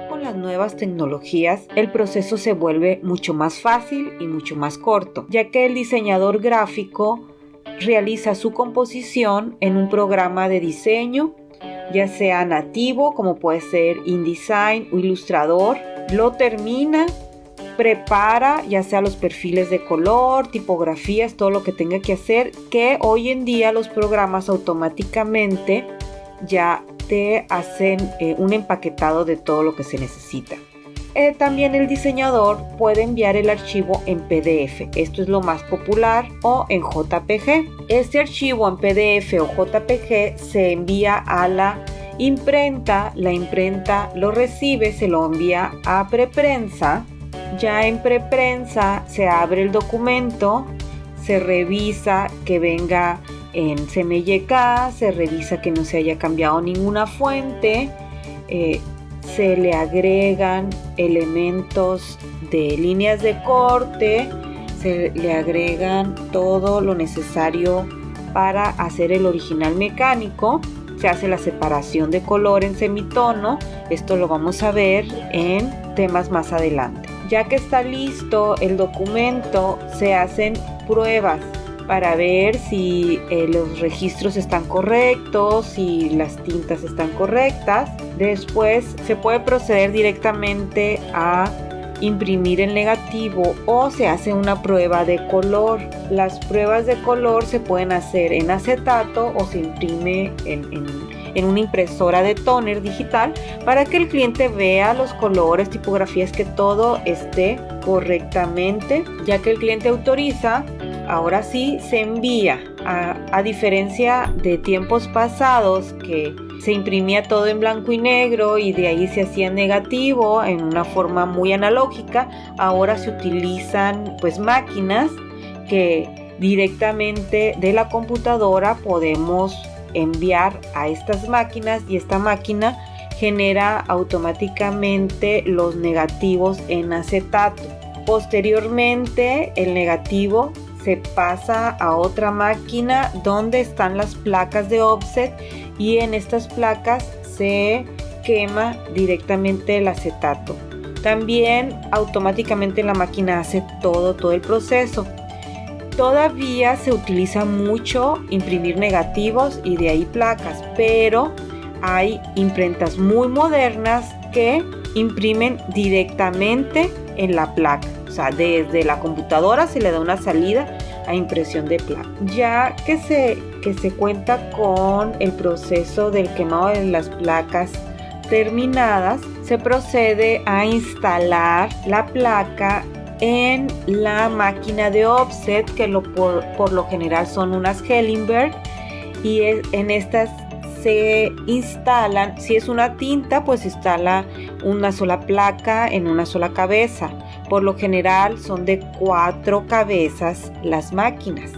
Con las nuevas tecnologías, el proceso se vuelve mucho más fácil y mucho más corto, ya que el diseñador gráfico realiza su composición en un programa de diseño, ya sea nativo, como puede ser InDesign o Illustrator, lo termina, prepara ya sea los perfiles de color, tipografías, todo lo que tenga que hacer, que hoy en día los programas automáticamente ya te hacen un empaquetado de todo lo que se necesita. También el diseñador puede enviar el archivo en PDF, esto es lo más popular, o en JPG. Este archivo en PDF o JPG se envía a la imprenta, la imprenta lo recibe, se lo envía a PrePrensa. Ya en PrePrensa se abre el documento, se revisa que venga en CMYK, se revisa que no se haya cambiado ninguna fuente, se le agregan elementos de líneas de corte, se le agregan todo lo necesario para hacer el original mecánico, se hace la separación de color en semitono, esto lo vamos a ver en temas más adelante. Ya que está listo el documento, se hacen pruebas para ver si los registros están correctos, si las tintas están correctas. Después se puede proceder directamente a imprimir el negativo o se hace una prueba de color. Las pruebas de color se pueden hacer en acetato o se imprime en una impresora de tóner digital para que el cliente vea los colores, tipografías, que todo esté correctamente. Ya que el cliente autoriza, ahora sí se envía. A diferencia de tiempos pasados que se imprimía todo en blanco y negro y de ahí se hacía negativo en una forma muy analógica, ahora se utilizan pues máquinas que directamente de la computadora podemos enviar a estas máquinas y esta máquina genera automáticamente los negativos en acetato. Posteriormente el negativo se pasa a otra máquina donde están las placas de offset y en estas placas se quema directamente el acetato. También automáticamente la máquina hace todo el proceso. Todavía se utiliza mucho imprimir negativos y de ahí placas, pero hay imprentas muy modernas que imprimen directamente en la placa. O sea, desde la computadora se le da una salida a impresión de placa. Ya que se cuenta con el proceso del quemado de las placas terminadas, se procede a instalar la placa en la máquina de offset, que por lo general son unas Hellenberg, y en estas se instalan, si es una tinta, pues se instala una sola placa en una sola cabeza. Por lo general son de 4 cabezas las máquinas,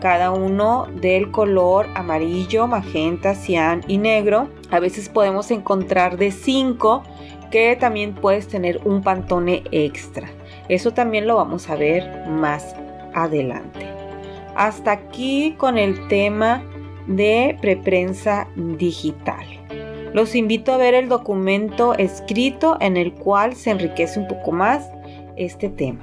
cada uno del color amarillo, magenta, cian y negro. A veces podemos encontrar de 5, que también puedes tener un pantone extra. Eso también lo vamos a ver más adelante. Hasta aquí con el tema de preprensa digital. Los invito a ver el documento escrito en el cual se enriquece un poco más este tema.